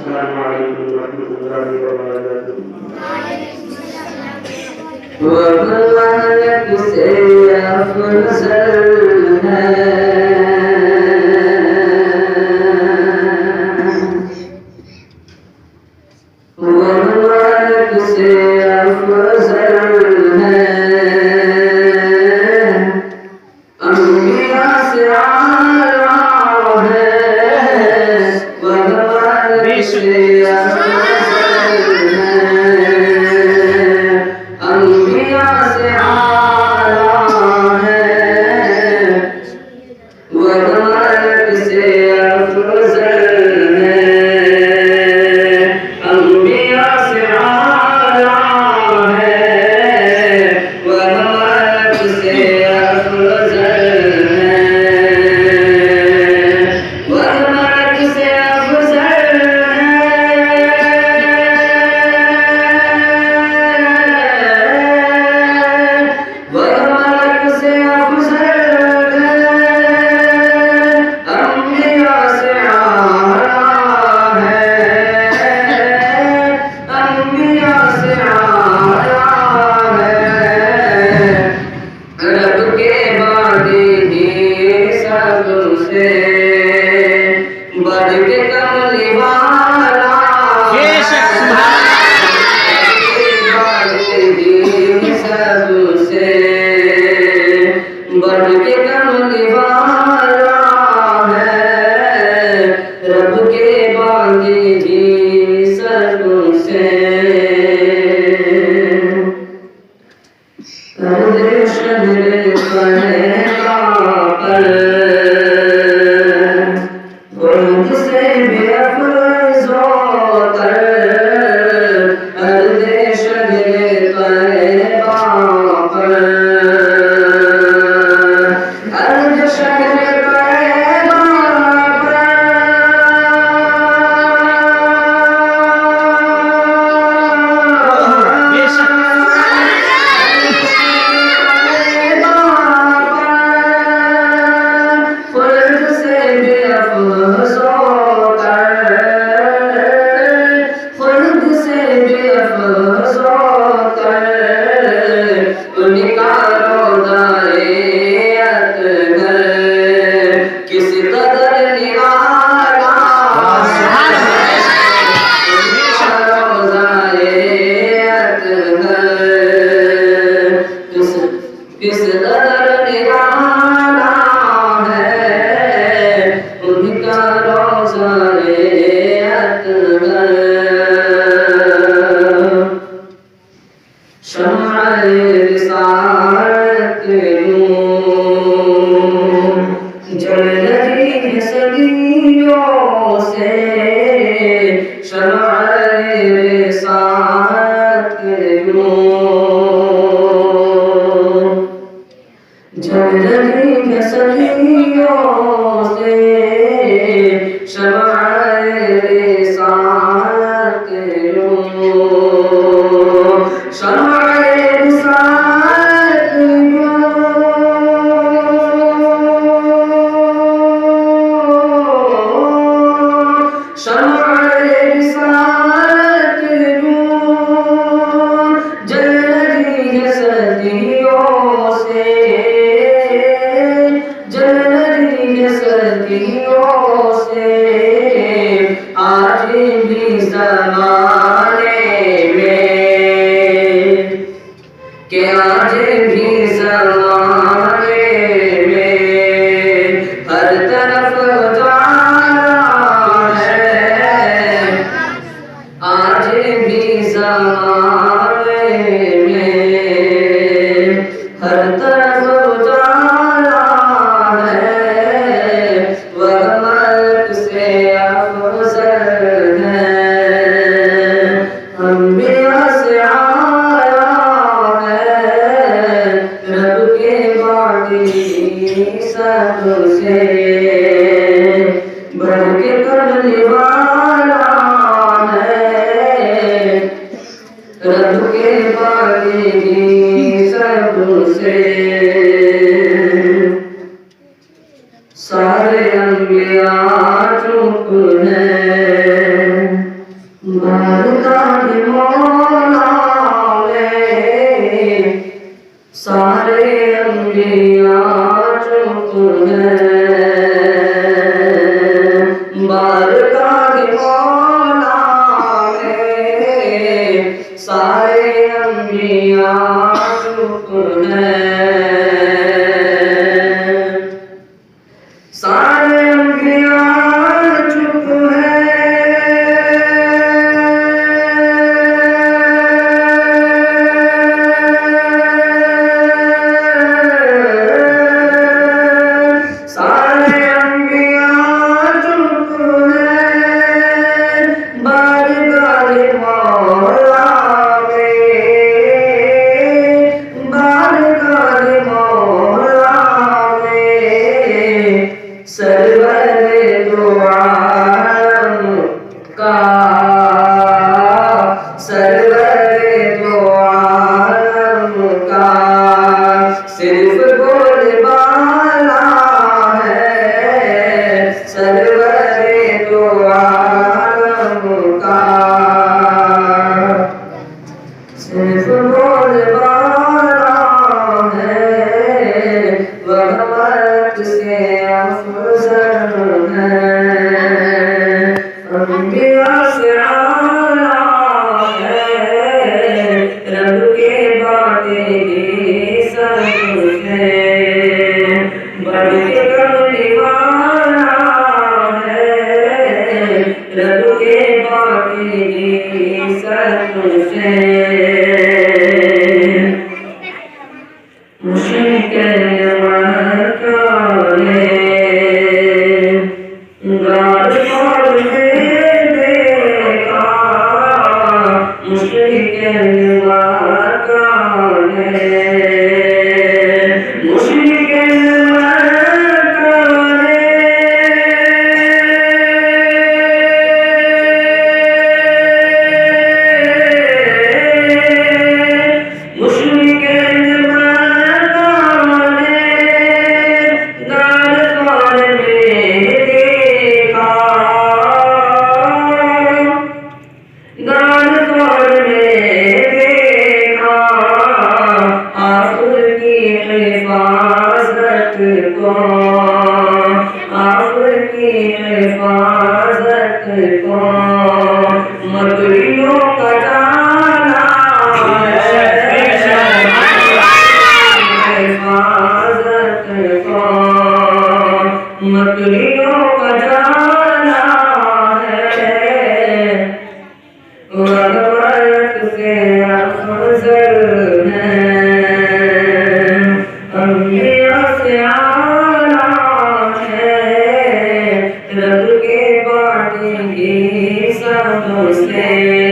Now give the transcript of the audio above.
अस्सलामु अलैकुम वरहमतुल्लाहि वबरकातुहू। वो मलक से अफजल है, वो मलक से अफजल है, अंबिया से आला है, वो मलक से अफजल है, अंबिया से आला है, वो मलक से अफजल है, अंबिया से आला है, वो मलक से अफजल है, वो मलक से अफजल बढ़ के कमली वाला सबसे बढ़ के कमली वाला है, रब के बांधे जी सबसे किस कदर निराला है, उनका रोज़ाए अतहर, शम्अए रिसालत नूर जल रही है सदियों से, शम्अए रिसालत नूर जल रही है सदियों से, शम्अए रिसालत नूर, शम्अए रिसालत नूर, शम्अए रिसालत नूर जल रही है सदियों से, जल रही है सदियों से, आज भी ज़माने में, कि आज भी ज़माने में हर तरफ उजाला है, आज भी ज़माने में हर तरफ उजाला है, वह मलक से अफजल है, अंबिया से आला है, रब के बाकी सबसे बढ़ के कमली वाला है, रब के बाकी सबसे सारे अंबिया चुप हैं, का सरवरे दो आलम का सिर्फ बोलबाला है सरवरे दो आलम का सिर्फ बोलबाला है वह मर्द से अफजल है अंबिया से आला है रब के बातें सबसे बढ़ के करने वाला है रब के बातें सबसे मुश्किल मकाने गाल पाल में देखा मुश्किल मकाने मुश्किल मकाने आपकी हिफाजत को मकड़ियों का जाना है हिफाजत को मकड़ियों का जाना है वक़्त से अफज़ल है अंबिया से आला है रब के बातें सबसे